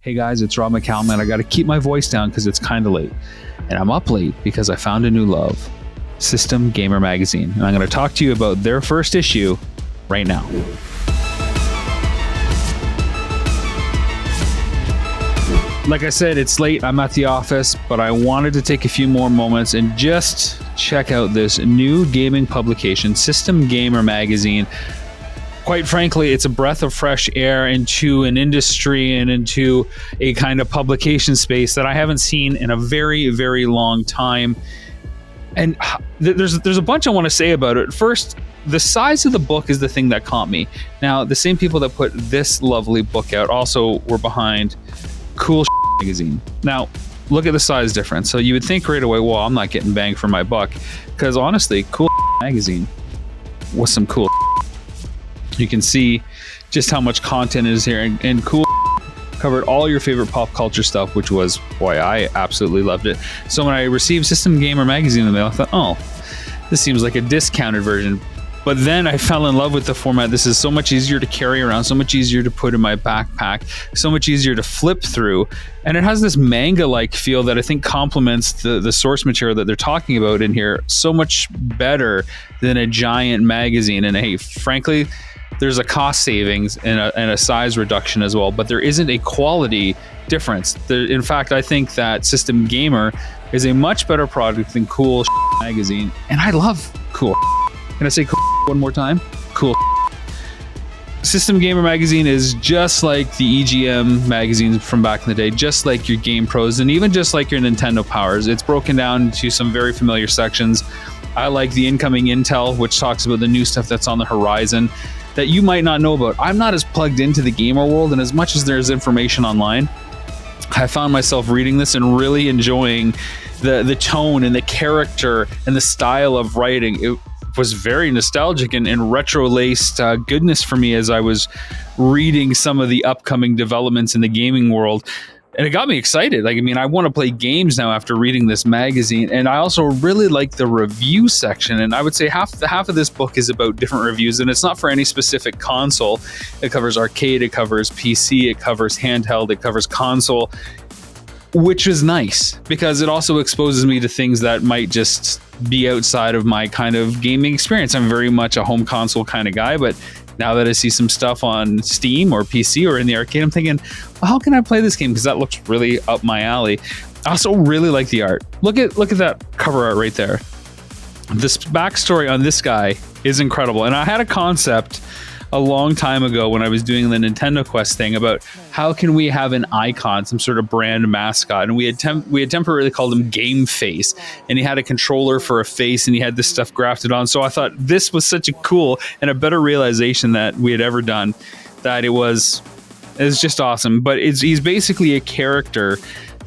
Hey guys, it's McCallum, and I got to keep my voice down because it's kind of late. And I'm up late because I found a new love, System Gamer Magazine. And I'm going to talk to you about their first issue right now. Like I said, it's late. I'm at the office, but I wanted to take a few more moments and just check out this new gaming publication, System Gamer Magazine. Quite frankly, it's a breath of fresh air into an industry and into a kind of publication space that I haven't seen in a very, very long time. And there's a bunch I want to say about it. First, the size of the book is the thing that caught me. Now, the same people that put this lovely book out also were behind Cool Magazine. Now, look at the size difference. So you would think right away, well, I'm not getting bang for my buck. Because honestly, Cool Magazine was some cool. You can see just how much content is here, and Cool covered all your favorite pop culture stuff, which was, boy, I absolutely loved it. So when I received System Gamer Magazine in the mail, I thought, oh, this seems like a discounted version. But then I fell in love with the format. This is so much easier to carry around, so much easier to put in my backpack, so much easier to flip through. And it has this manga-like feel that I think complements the source material that they're talking about in here so much better than a giant magazine. And hey, frankly, there's a cost savings and a size reduction as well, but there isn't a quality difference. In fact, I think that System Gamer is a much better product than Cool Magazine, and I love Cool. Can I say cool one more time? Cool. System Gamer Magazine is just like the EGM magazines from back in the day, just like your Game Pros, and even just like your Nintendo Powers. It's broken down into some very familiar sections. I like the incoming intel, which talks about the new stuff that's on the horizon that you might not know about. I'm not as plugged into the gamer world, and as much as there's information online, I found myself reading this and really enjoying the tone and the character and the style of writing. It was very nostalgic and retro-laced goodness for me as I was reading some of the upcoming developments in the gaming world. And it got me excited. Like, I mean, I want to play games now after reading this magazine. And I also really like the review section. And I would say half of this book is about different reviews. And it's not for any specific console. It covers arcade, it covers PC, it covers handheld, it covers console, which is nice because it also exposes me to things that might just be outside of my kind of gaming experience. I'm very much a home console kind of guy, but now that I see some stuff on Steam or PC or in the arcade, I'm thinking, well, how can I play this game? Because that looks really up my alley. I also really like the art. Look at that cover art right there. This backstory on this guy is incredible. And I had a concept a long time ago when I was doing the Nintendo Quest thing about how can we have an icon, some sort of brand mascot, and we had temporarily called him Game Face, and he had a controller for a face, and he had this stuff grafted on. So I thought this was such a cool and a better realization that we had ever done, that it was just awesome. But he's basically a character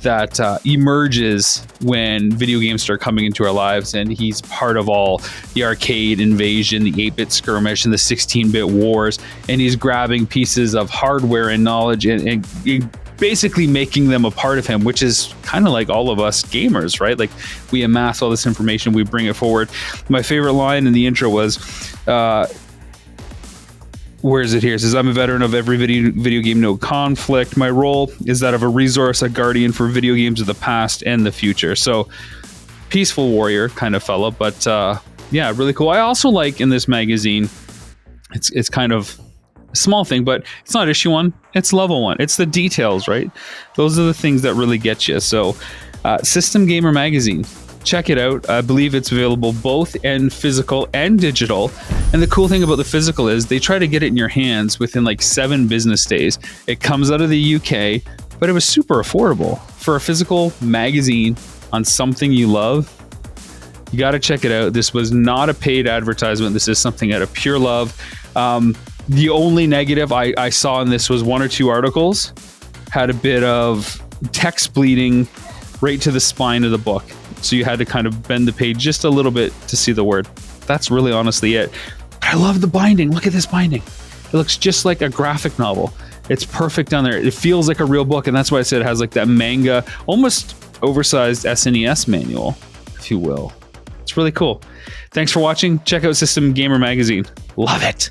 that emerges when video games start coming into our lives, and he's part of all the arcade invasion, the 8-bit skirmish, and the 16-bit wars, and he's grabbing pieces of hardware and knowledge and basically making them a part of him, which is kind of like all of us gamers, right? Like, we amass all this information, we bring it forward. My favorite line in the intro was, where is it here? It says, I'm a veteran of every video game, no conflict. My role is that of a resource, a guardian for video games of the past and the future. So, peaceful warrior kind of fellow, but yeah, really cool. I also like in this magazine, it's kind of a small thing, but it's not issue 1, it's level 1. It's the details, right? Those are the things that really get you. So, System Gamer Magazine. Check it out. I believe it's available both in physical and digital. And the cool thing about the physical is they try to get it in your hands within like 7 business days. It comes out of the UK, but it was super affordable. For a physical magazine on something you love, you got to check it out. This was not a paid advertisement. This is something out of pure love. The only negative I saw in this was 1 or 2 articles had a bit of text bleeding right to the spine of the book. So you had to kind of bend the page just a little bit to see the word. That's really honestly it. But I love the binding. Look at this binding. It looks just like a graphic novel. It's perfect down there. It feels like a real book, and that's why I said it has like that manga, almost oversized SNES manual, if you will. It's really cool. Thanks for watching. Check out System Gamer Magazine. Love it.